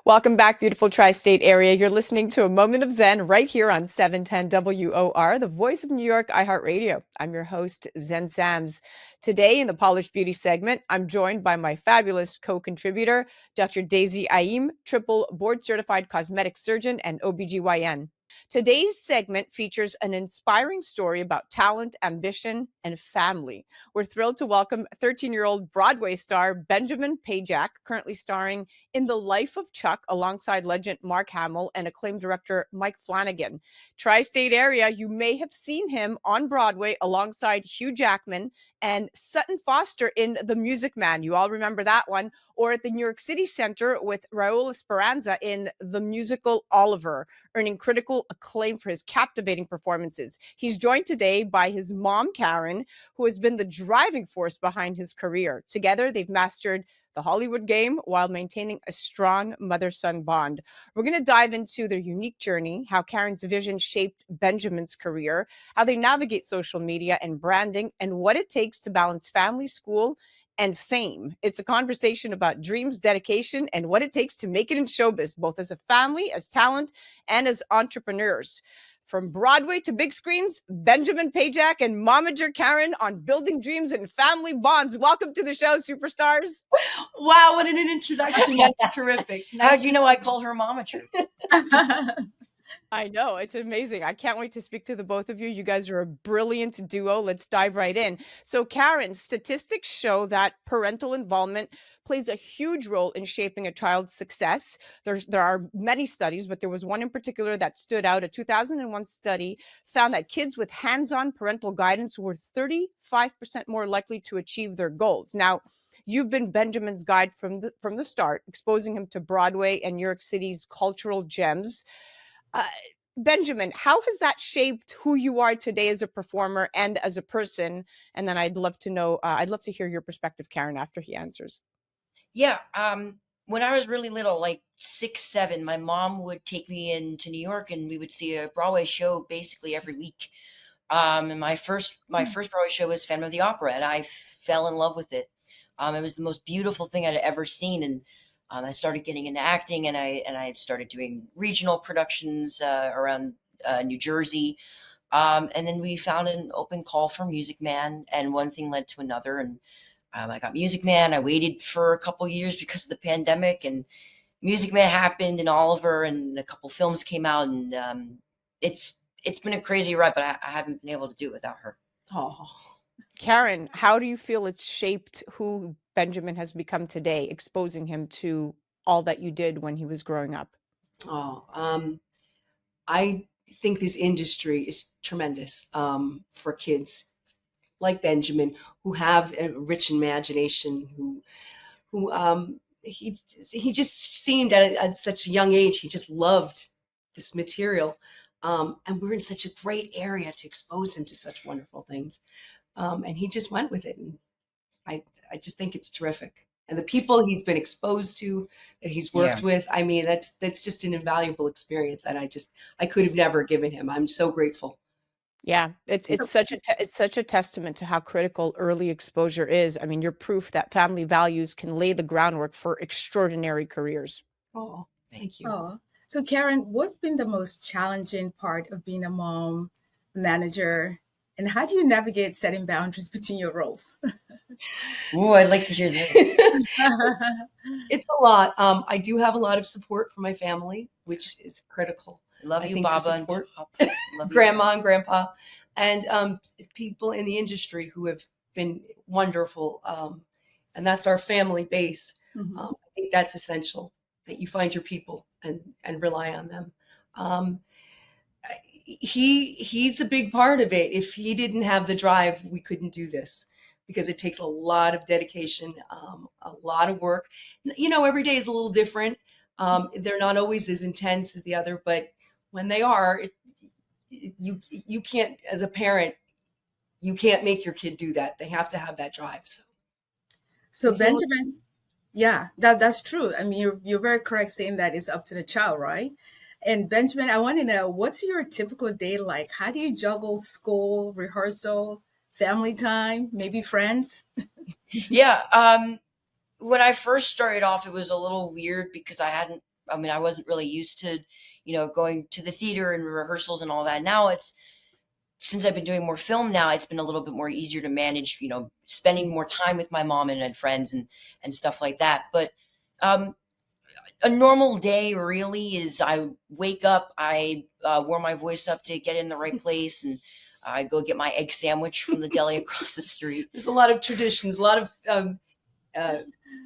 Welcome back, beautiful tri-state area. You're listening to A Moment of Zen right here on 710 WOR, the voice of New York, iHeartRadio. I'm your host, Zen Sams. Today in the Polished Beauty segment, I'm joined by my fabulous co-contributor, Dr. Daisy Ayim, triple board-certified cosmetic surgeon and OBGYN. Today's segment features an inspiring story about talent, ambition, and family. We're thrilled to welcome 13-year-old Broadway star Benjamin Pajak, currently starring in The Life of Chuck alongside legend Mark Hamill and acclaimed director Mike Flanagan. Tri-state area, you may have seen him on Broadway alongside Hugh Jackman and Sutton Foster in The Music Man. You all remember that one. Or at the New York City Center with Raul Esperanza in the musical Oliver, earning critical acclaim for his captivating performances. He's joined today by his mom, Karen, who has been the driving force behind his career. Together, they've mastered the Hollywood game while maintaining a strong mother-son bond. We're going to dive into their unique journey, how Karen's vision shaped Benjamin's career, how they navigate social media and branding, and what it takes to balance family, school, and fame. It's a conversation about dreams, dedication, and what it takes to make it in showbiz, both as a family, as talent, and as entrepreneurs. From Broadway to big screens, Benjamin Pajak and Momager Karen on building dreams and family bonds. Welcome to the show, superstars. Wow, what an introduction. That's terrific. How do you know I call her Momager? I know, it's amazing. I can't wait to speak to the both of you. You guys are a brilliant duo. Let's dive right in. So Karen, statistics show that parental involvement plays a huge role in shaping a child's success. There are many studies, but there was one in particular that stood out. A 2001 study found that kids with hands-on parental guidance were 35% more likely to achieve their goals. Now, you've been Benjamin's guide from the start, exposing him to Broadway and New York City's cultural gems. Benjamin, how has that shaped who you are today as a performer and as a person? And then I'd love to hear your perspective, Karen, after he answers. Yeah. When I was really little, like 6, 7, my mom would take me into New York and we would see a Broadway show basically every week. And my first Broadway show was Phantom of the Opera, and I fell in love with it. It was the most beautiful thing I'd ever seen. And I started getting into acting, and I started doing regional productions around New Jersey. And then we found an open call for Music Man, and one thing led to another. And I got Music Man. I waited for a couple years because of the pandemic, and Music Man happened, and Oliver, and a couple films came out, and it's been a crazy ride, but I haven't been able to do it without her. Oh. Karen, how do you feel it's shaped who Benjamin has become today, exposing him to all that you did when he was growing up? I think this industry is tremendous for kids like Benjamin, who have a rich imagination, he just seemed at such a young age, he just loved this material. And we're in such a great area to expose him to such wonderful things. And he just went with it. And I just think it's terrific. And the people he's been exposed to, that he's worked with, I mean, that's just an invaluable experience that I could have never given him. I'm so grateful. Yeah, it's such a testament to how critical early exposure is. I mean, you're proof that family values can lay the groundwork for extraordinary careers. Oh, thank you. Oh. So Karen, what's been the most challenging part of being a mom, manager, and how do you navigate setting boundaries between your roles? Oh, I'd like to hear this. It's a lot. I do have a lot of support from my family, which is critical. Love you, Baba, and Grandma and Grandpa, and people in the industry who have been wonderful. And that's our family base. Mm-hmm. I think that's essential, that you find your people and rely on them. He's a big part of it. If he didn't have the drive, we couldn't do this, because it takes a lot of dedication, a lot of work. You know, every day is a little different. They're not always as intense as the other, but when they are, you can't, as a parent, you can't make your kid do that. They have to have that drive. So Benjamin, yeah, that's true. I mean, you're very correct saying that it's up to the child, right? And Benjamin, I want to know, what's your typical day like? How do you juggle school, rehearsal, family time, maybe friends? Yeah. When I first started off, it was a little weird because I hadn't I mean, I wasn't really used to, going to the theater and rehearsals and all that. Now since I've been doing more film now, it's been a little bit more easier to manage, spending more time with my mom and friends and stuff like that. But a normal day really is I wake up, I warm my voice up to get in the right place, and I go get my egg sandwich from the deli across the street. There's a lot of traditions, a lot of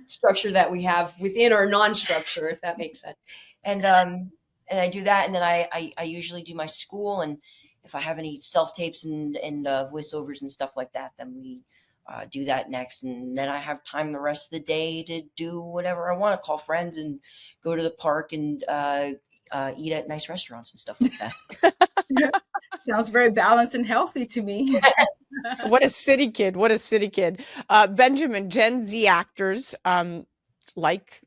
structure that we have within our non-structure, if that makes sense. And I do that, and then I usually do my school, and if I have any self-tapes and voiceovers and stuff like that, then we do that next. And then I have time the rest of the day to do whatever I want, to call friends and go to the park and eat at nice restaurants and stuff like that. Sounds very balanced and healthy to me. What a city kid. What a city kid. Benjamin, Gen Z actors, like,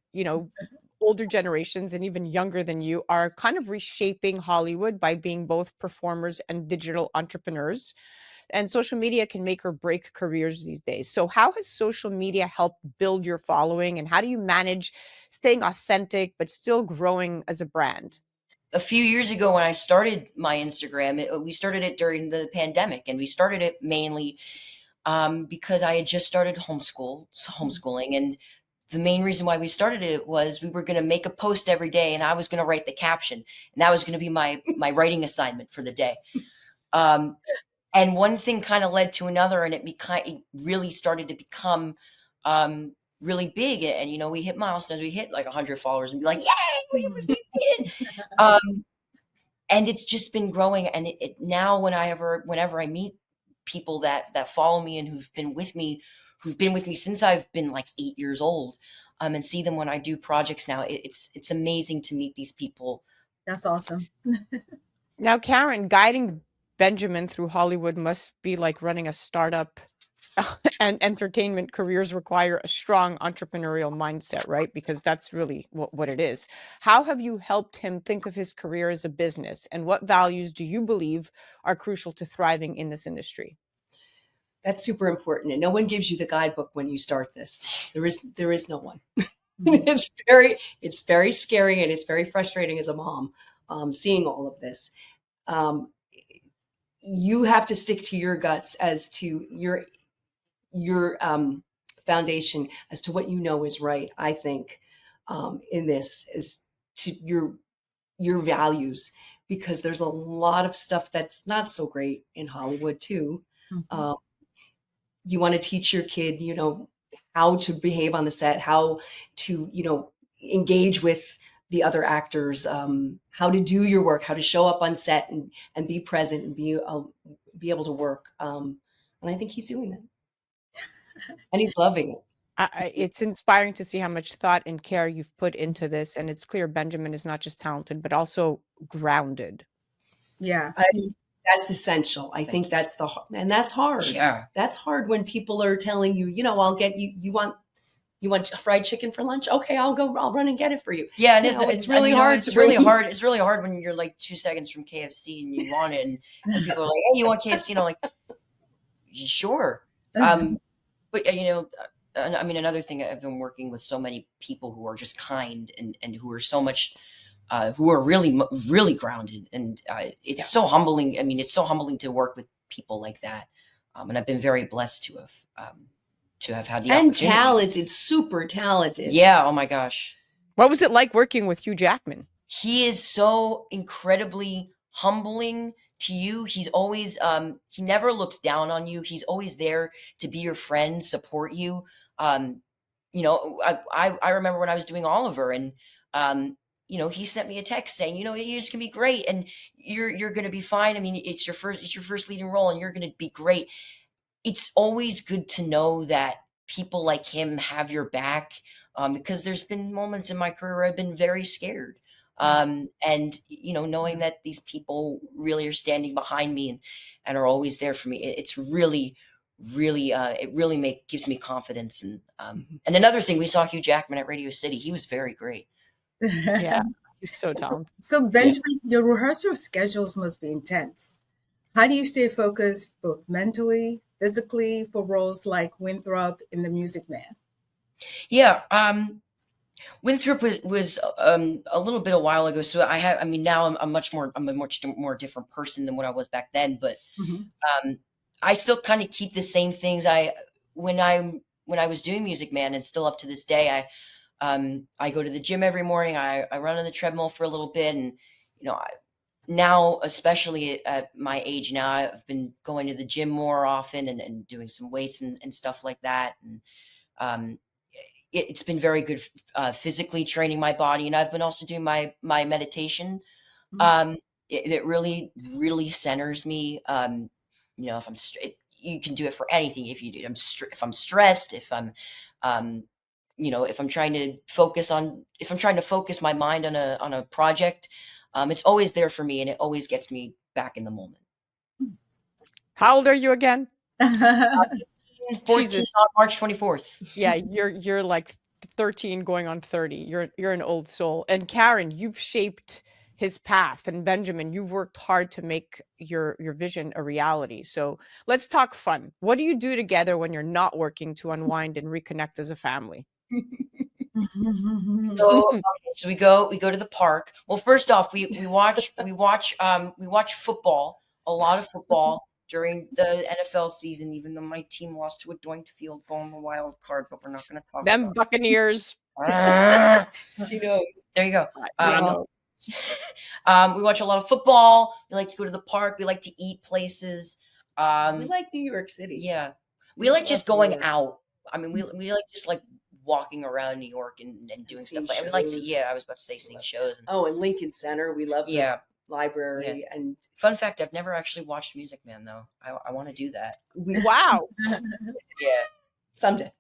older generations and even younger than you, are kind of reshaping Hollywood by being both performers and digital entrepreneurs. And social media can make or break careers these days. So how has social media helped build your following, and how do you manage staying authentic but still growing as a brand? A few years ago when I started my Instagram, we started it during the pandemic, and we started it mainly because I had just started homeschooling. And the main reason why we started it was we were going to make a post every day, and I was going to write the caption, and that was going to be my writing assignment for the day. And one thing kind of led to another, and it really started to become really big. And, we hit milestones. We hit like 100 followers and be like, yay, we did it. And it's just been growing. And now whenever I meet people that follow me and who've been with me since I've been like 8 years old, and see them when I do projects now, it's amazing to meet these people. That's awesome. Now, Karen, guiding Benjamin through Hollywood must be like running a startup, and entertainment careers require a strong entrepreneurial mindset, right? Because that's really what it is. How have you helped him think of his career as a business, and what values do you believe are crucial to thriving in this industry? That's super important. And no one gives you the guidebook when you start this. There is no one. It's very scary, and it's very frustrating as a mom, seeing all of this. You have to stick to your guts as to your foundation, as to what you know is right. I think in this is to your values, because there's a lot of stuff that's not so great in Hollywood too. Mm-hmm. You want to teach your kid, how to behave on the set, how to, engage with the other actors, how to do your work, how to show up on set and be present and be able to work. And I think he's doing that. And he's loving it. It's inspiring to see how much thought and care you've put into this. And it's clear Benjamin is not just talented, but also grounded. Yeah. That's essential. I think that's and that's hard. Yeah. That's hard when people are telling you, I'll get you want fried chicken for lunch? Okay, I'll run and get it for you. Yeah, and it's really hard. It's really hard. It's really hard when you're like 2 seconds from KFC and you want it, and people are like, "Hey, you want KFC?" And I'm like, "Sure." But I mean, another thing, I've been working with so many people who are just kind and who are so much, who are really, really grounded, and it's so humbling. I mean, it's so humbling to work with people like that, and I've been very blessed to have had the and opportunity. Talented, super talented. Yeah. Oh my gosh. What was it like working with Hugh Jackman? He is so incredibly humbling to you. He's always, he never looks down on you. He's always there to be your friend, support you. I remember when I was doing Oliver, and, he sent me a text saying, you're just gonna be great, and you're gonna be fine. I mean, it's your first leading role, and you're gonna be great. It's always good to know that people like him have your back, because there's been moments in my career where I've been very scared. And, knowing that these people really are standing behind me and are always there for me, it's really, really, it really gives me confidence. And another thing, we saw Hugh Jackman at Radio City. He was very great. Yeah, he's so talented. So Benjamin, your rehearsal schedules must be intense. How do you stay focused both mentally, physically, for roles like Winthrop in The Music Man? Yeah. Winthrop was a little bit a while ago. So I mean, now I'm a much more different person than what I was back then. But I still kind of keep the same things when I was doing Music Man, and still up to this day. I go to the gym every morning. I run on the treadmill for a little bit, and now, especially at my age now, I've been going to the gym more often and doing some weights and stuff like that. And it's been very good physically training my body, and I've been also doing my meditation. It really, really centers me. If I'm you can do it for anything. If I'm stressed, if I'm if I'm trying to focus my mind on a project, it's always there for me, and it always gets me back in the moment. How old are you again? 14 on March 24th. Yeah, you're like 13 going on 30. You're an old soul. And Karen, you've shaped his path, and Benjamin, you've worked hard to make your vision a reality. So let's talk fun. What do you do together when you're not working to unwind and reconnect as a family? So we go to the park. Well, first off, we watch football, a lot of football during the NFL season, even though my team lost to a doinked field goal in the wild card, but we're not going to talk them about Buccaneers. She knows. There you go. know. We watch a lot of football. We like to go to the park. We like to eat places. We like New York City. Yeah. We like just going out. I mean, we like just like walking around New York and doing stuff like we like to, I was about to say seeing shows. And Lincoln Center. We love the library. Yeah. And fun fact, I've never actually watched Music Man though. I want to do that. Wow. Yeah. Someday.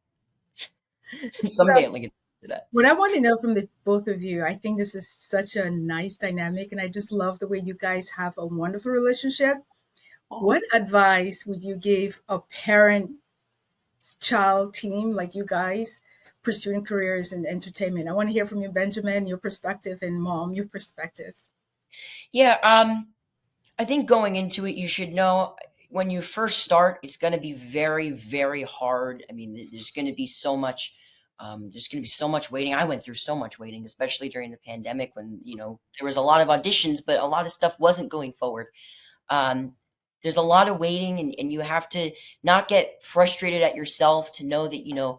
I'll get to that. What I want to know from the both of you, I think this is such a nice dynamic, and I just love the way you guys have a wonderful relationship. What advice would you give a parent-child team like you guys pursuing careers in entertainment? I want to hear from you, Benjamin, your perspective, and Mom, your perspective. Yeah, I think going into it, you should know when you first start, it's going to be very, very hard. I mean, there's going to be so much. There's going to be so much waiting. I went through so much waiting, especially during the pandemic when there was a lot of auditions, but a lot of stuff wasn't going forward. There's a lot of waiting, and you have to not get frustrated at yourself, to know that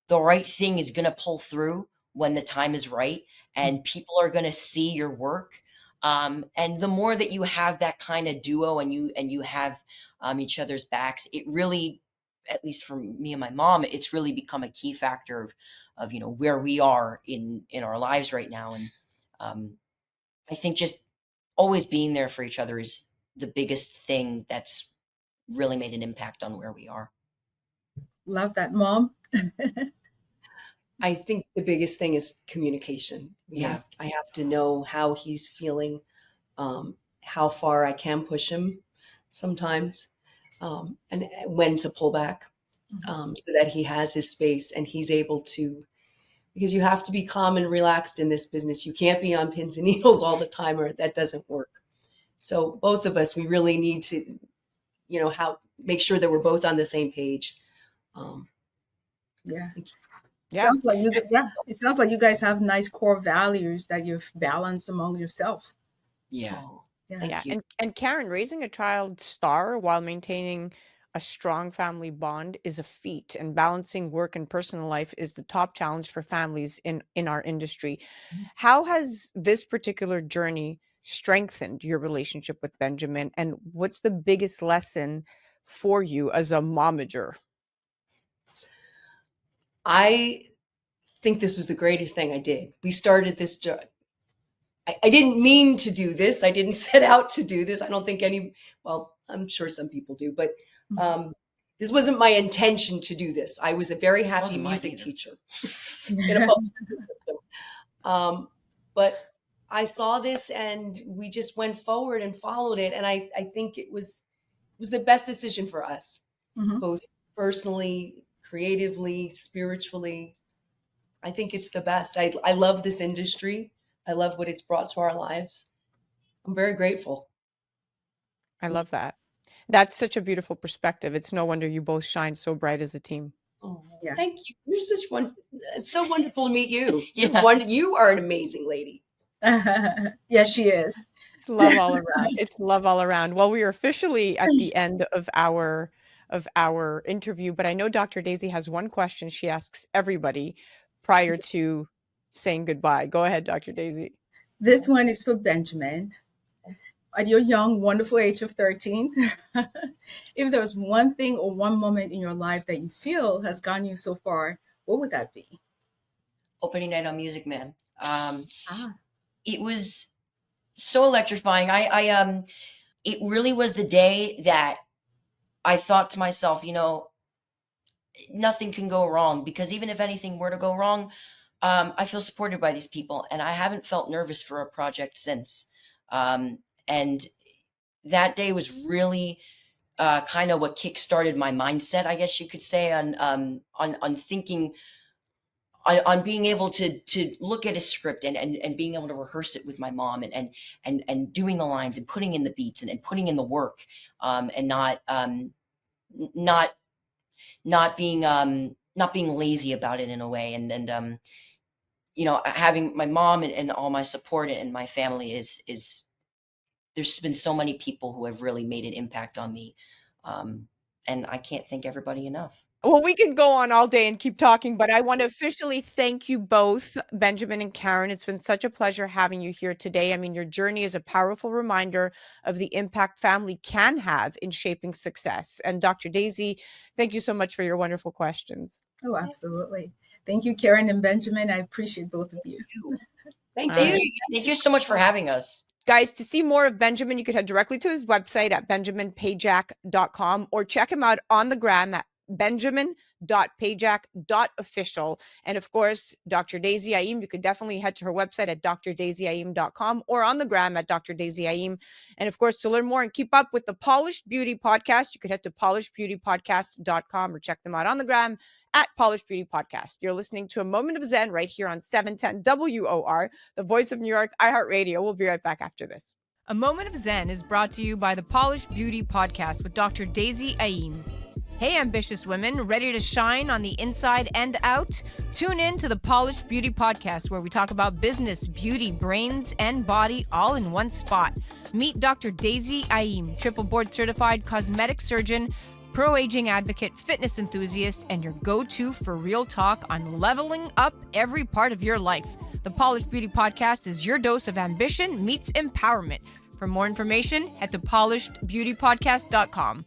the right thing is going to pull through when the time is right, and people are going to see your work. And the more that you have that kind of duo, and you have each other's backs, it really, at least for me and my mom, it's really become a key factor of where we are in our lives right now. And I think just always being there for each other is the biggest thing that's really made an impact on where we are. Love that, Mom. I think the biggest thing is communication. I have to know how he's feeling, how far I can push him sometimes, and when to pull back, so that he has his space and he's able to, because you have to be calm and relaxed in this business. You can't be on pins and needles all the time, or that doesn't work. So both of us, we really need to, make sure that we're both on the same page. Sounds like it sounds like you guys have nice core values that you've balanced among yourself. Thank you. And Karen, raising a child star while maintaining a strong family bond is a feat, and balancing work and personal life is the top challenge for families in our industry. How has this particular journey strengthened your relationship with Benjamin, and what's the biggest lesson for you as a momager? I think this was the greatest thing I did. We started this job. I didn't mean to do this. I didn't set out to do this. I don't think I'm sure some people do, but this wasn't my intention to do this. I was a very happy music teacher in a public system. But I saw this and we just went forward and followed it. And I think it was the best decision for us, both personally, creatively, spiritually. I think it's the best. I love this industry. I love what it's brought to our lives. I'm very grateful. I love that. That's such a beautiful perspective. It's no wonder you both shine so bright as a team. Oh, Yeah. thank you. You're such one. It's so wonderful to meet you. Yeah. You are an amazing lady. Yeah, she is. It's love all around. It's love all around. Well, we are officially at the end of our interview, but I know Dr. Daisy has one question she asks everybody prior to saying goodbye. Go ahead, Dr. Daisy. This one is for Benjamin. At your young, wonderful age of 13, if there was one thing or one moment in your life that you feel has gotten you so far, what would that be? Opening night on Music Man. It was so electrifying. It really was the day that I thought to myself, nothing can go wrong, because even if anything were to go wrong, I feel supported by these people, and I haven't felt nervous for a project since. And that day was really kind of what kickstarted my mindset, I guess you could say, on thinking, on being able to look at a script and being able to rehearse it with my mom, and doing the lines and putting in the beats and putting in the work, and not being lazy about it in a way, and having my mom and all my support and my family is there's been so many people who have really made an impact on me, and I can't thank everybody enough. Well, we could go on all day and keep talking, but I want to officially thank you both, Benjamin and Karen. It's been such a pleasure having you here today. I mean, your journey is a powerful reminder of the impact family can have in shaping success. And Dr. Daisy, thank you so much for your wonderful questions. Oh, absolutely. Thank you, Karen and Benjamin. I appreciate both of you. Thank All you. right. Thank you so much for having us. Guys, to see more of Benjamin, you could head directly to his website at benjaminpajak.com or check him out on the gram at benjamin.pajak.official. And of course, Dr. Daisy Ayim, you could definitely head to her website at drdaisyayim.com or on the gram at Dr. Daisy Ayim. And of course, to learn more and keep up with the Polished Beauty Podcast, you could head to polishedbeautypodcast.com or check them out on the gram at Polished Beauty Podcast. You're listening to A Moment of Zen right here on 710 WOR, the voice of New York, iHeartRadio. We'll be right back after this. A Moment of Zen is brought to you by the Polished Beauty Podcast with Dr. Daisy Ayim. Hey, ambitious women, ready to shine on the inside and out? Tune in to the Polished Beauty Podcast, where we talk about business, beauty, brains, and body all in one spot. Meet Dr. Daisy Ayim, triple board certified cosmetic surgeon, pro-aging advocate, fitness enthusiast, and your go-to for real talk on leveling up every part of your life. The Polished Beauty Podcast is your dose of ambition meets empowerment. For more information, head to polishedbeautypodcast.com.